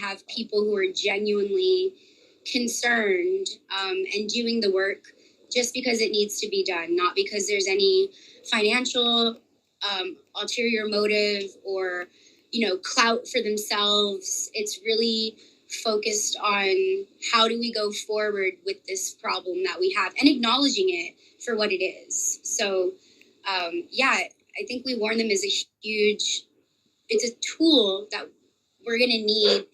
have people who are genuinely concerned and doing the work just because it needs to be done, not because there's any financial ulterior motive or, clout for themselves. It's really focused on how do we go forward with this problem that we have and acknowledging it for what it is. So, I think We Warn Them is it's a tool that we're going to need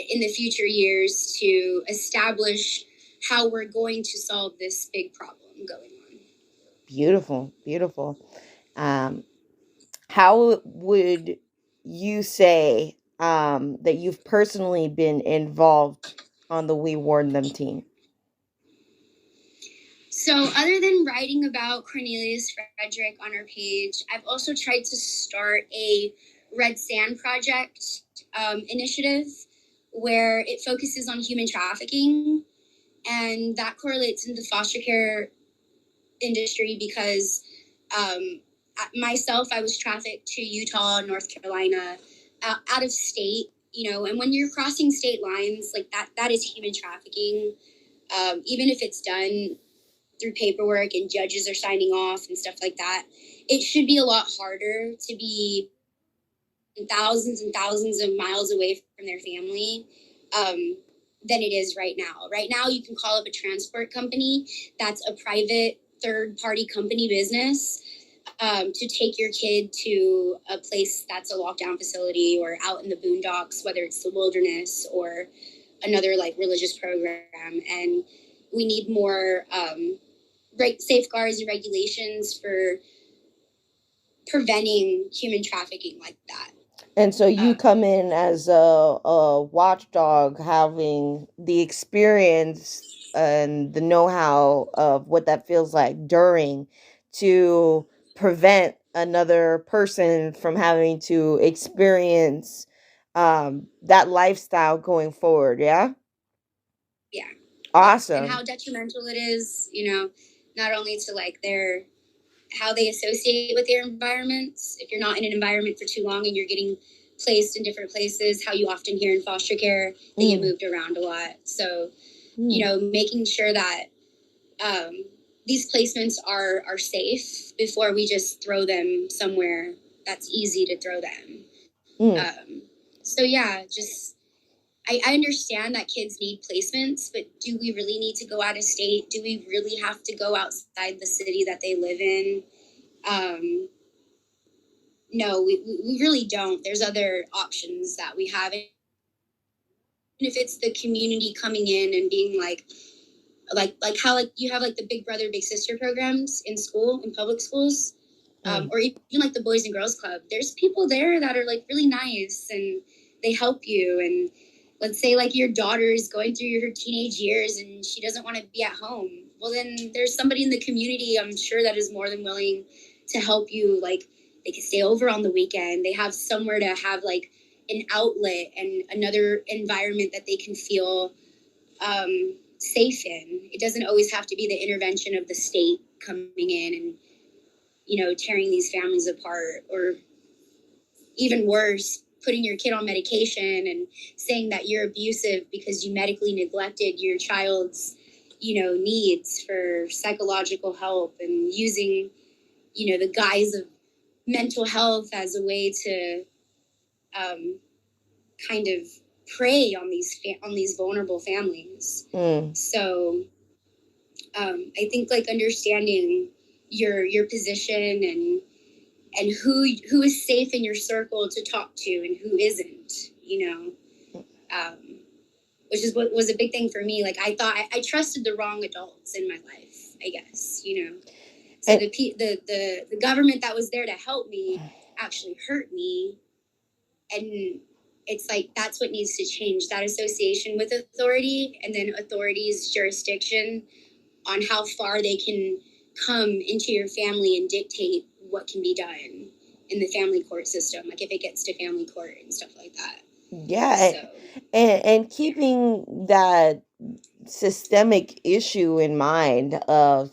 in the future years to establish how we're going to solve this big problem going on. Beautiful, beautiful. How would you say that you've personally been involved on the We Warn Them team? So other than writing about Cornelius Frederick on our page, I've also tried to start a Red Sand Project initiative where it focuses on human trafficking, and that correlates into the foster care industry because myself, I was trafficked to Utah, North Carolina, out of state, and when you're crossing state lines like that is human trafficking, even if it's done through paperwork and judges are signing off and stuff like that. It should be a lot harder to be thousands and thousands of miles away from their family than it is right now. Right now, you can call up a transport company that's a private third-party company business to take your kid to a place that's a lockdown facility or out in the boondocks, whether it's the wilderness or another like religious program. And we need more safeguards and regulations for preventing human trafficking like that. And so you come in as a watchdog, having the experience and the know-how of what that feels like during to prevent another person from having to experience that lifestyle going forward. Yeah. Yeah. Awesome. And how detrimental it is, not only to like how they associate with their environments. If you're not in an environment for too long and you're getting placed in different places, how you often hear in foster care, they get moved around a lot. So, making sure that these placements are safe before we just throw them somewhere that's easy to throw them. So yeah, just I understand that kids need placements, but do we really need to go out of state? Do we really have to go outside the city that they live in? No, we really don't. There's other options that we have. And if it's the community coming in and being like how like you have like the Big Brother, Big Sister programs in public schools, or even like the Boys and Girls Club. There's people there that are like really nice and they help you. And let's say like your daughter is going through her teenage years and she doesn't want to be at home. Well, then there's somebody in the community, I'm sure, that is more than willing to help you. Like they can stay over on the weekend. They have somewhere to have like an outlet and another environment that they can feel safe in. It doesn't always have to be the intervention of the state coming in and, tearing these families apart, or even worse, putting your kid on medication and saying that you're abusive because you medically neglected your child's, needs for psychological help, and using, the guise of mental health as a way to kind of prey on these vulnerable families. So I think like understanding your position and who is safe in your circle to talk to and who isn't, which is what was a big thing for me. Like I thought I trusted the wrong adults in my life, I guess, So the government that was there to help me actually hurt me. And it's like, that's what needs to change, that association with authority, and then authority's jurisdiction on how far they can come into your family and dictate what can be done in the family court system, like if it gets to family court and stuff like that. Yeah. So. And keeping that systemic issue in mind of,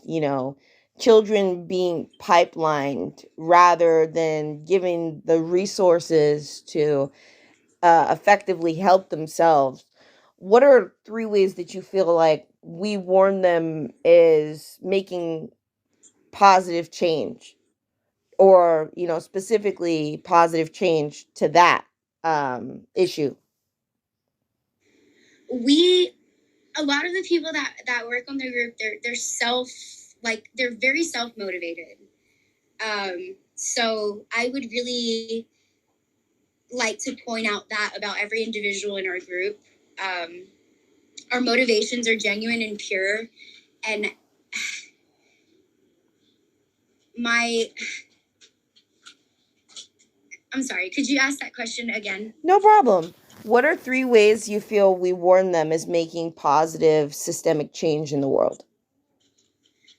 children being pipelined rather than giving the resources to effectively help themselves, what are 3 ways that you feel like We Warn Them is making positive change, or specifically positive change to that issue? We A lot of the people that work on the group, they're very self motivated. So I would really like to point out that about every individual in our group. Our motivations are genuine and pure, and my I'm sorry, could you ask that question again? No problem. What are 3 ways you feel We Warn Them is making positive systemic change in the world?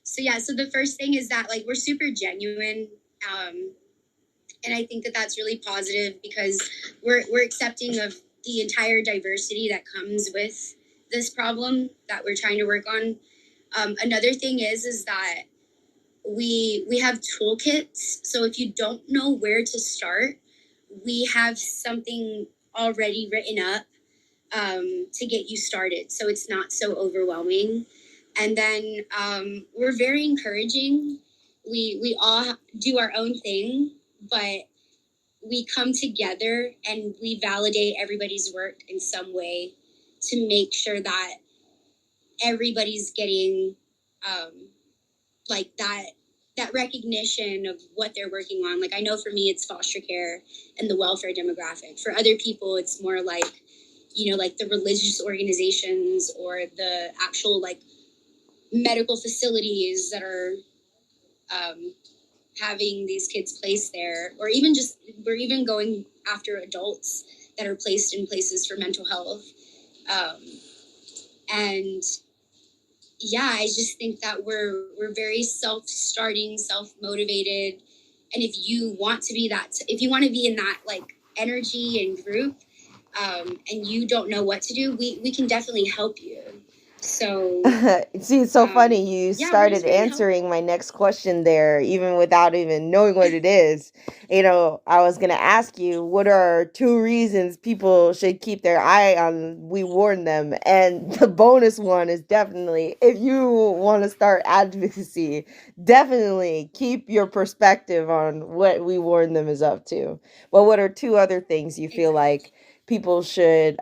So the first thing is that like we're super genuine, and I think that that's really positive because we're accepting of the entire diversity that comes with this problem that we're trying to work on. Another thing is that we have toolkits. So if you don't know where to start, we have something already written up to get you started, so it's not so overwhelming. And then we're very encouraging. We all do our own thing, but we come together and we validate everybody's work in some way to make sure that everybody's getting like that recognition of what they're working on. Like I know for me it's foster care and the welfare demographic. For other people it's more like, like the religious organizations or the actual like medical facilities that are having these kids placed there, or even just we're even going after adults that are placed in places for mental health. And yeah, I just think that we're very self-starting, self-motivated, and if you want to be in that like energy and group, and you don't know what to do, we can definitely help you. So See, it's so funny. You yeah, we're just started here to help. answering my next question there, even without even knowing what it is. I was going to ask you, what are 2 reasons people should keep their eye on We Warn Them? And the bonus one is definitely, if you want to start advocacy, definitely keep your perspective on what We Warn Them is up to. But what are 2 other things you feel Exactly. like people should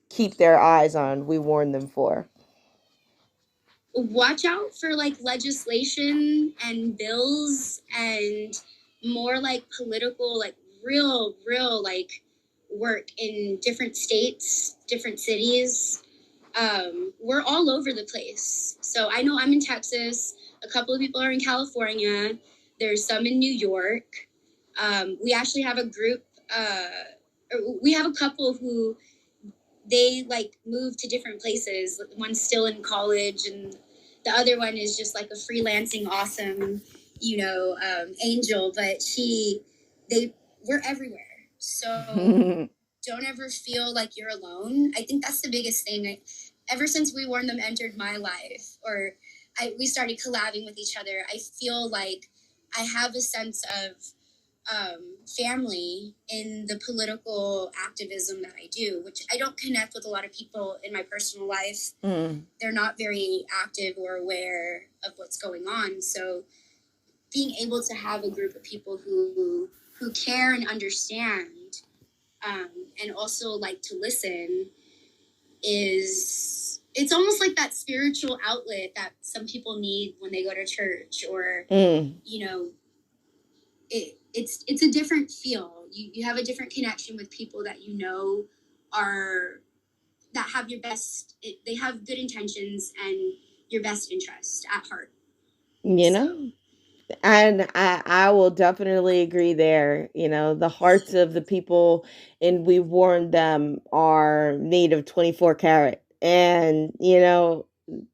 keep their eyes on We Warn Them for? Watch out for like legislation and bills and more like political, like real like work in different states, different cities. We're all over the place. So I know I'm in Texas. A couple of people are in California. There's some in New York. We actually have a group. We have a couple who they like move to different places. One's still in college, and the other one is just like a freelancing awesome, angel. But we're everywhere. So don't ever feel like you're alone. I think that's the biggest thing. Ever since We Warn Them entered my life, or we started collabing with each other, I feel like I have a sense of family in the political activism that I do, which I don't connect with a lot of people in my personal life. They're not very active or aware of what's going on. So being able to have a group of people who care and understand, and also like to listen, it's almost like that spiritual outlet that some people need when they go to church, or it's a different feel. You have a different connection with people that are that have your best. They have good intentions and your best interest at heart. you know And I will definitely agree there. The hearts of the people and We Warned Them are made of 24 karat. And,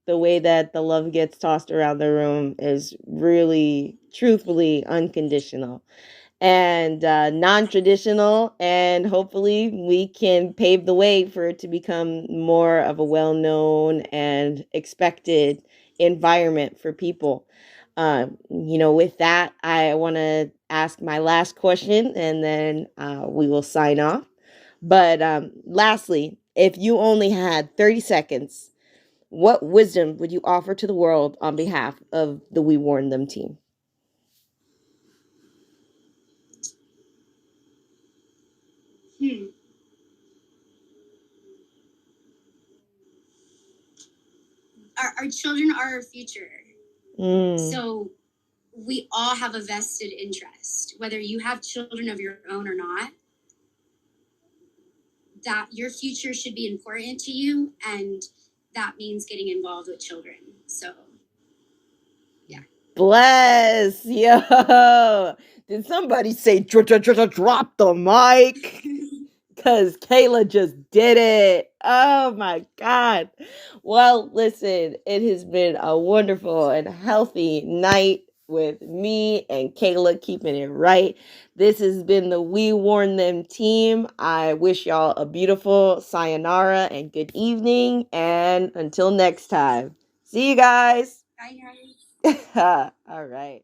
the way that the love gets tossed around the room is really, truthfully unconditional and non-traditional, and hopefully we can pave the way for it to become more of a well-known and expected environment for people. With that, I want to ask my last question, and then we will sign off. But lastly, if you only had 30 seconds, what wisdom would you offer to the world on behalf of the We Warn Them team? Our children are our future. So we all have a vested interest, whether you have children of your own or not, that your future should be important to you, and that means getting involved with children. So yeah. Bless. Yo. Did somebody say drop the mic? Because Kayla just did it. Oh my God. Well, listen, it has been a wonderful and healthy night with me and Kayla keeping it right. This has been the We Warn Them team. I wish y'all a beautiful sayonara and good evening. And until next time, see you guys. Bye, guys. All right.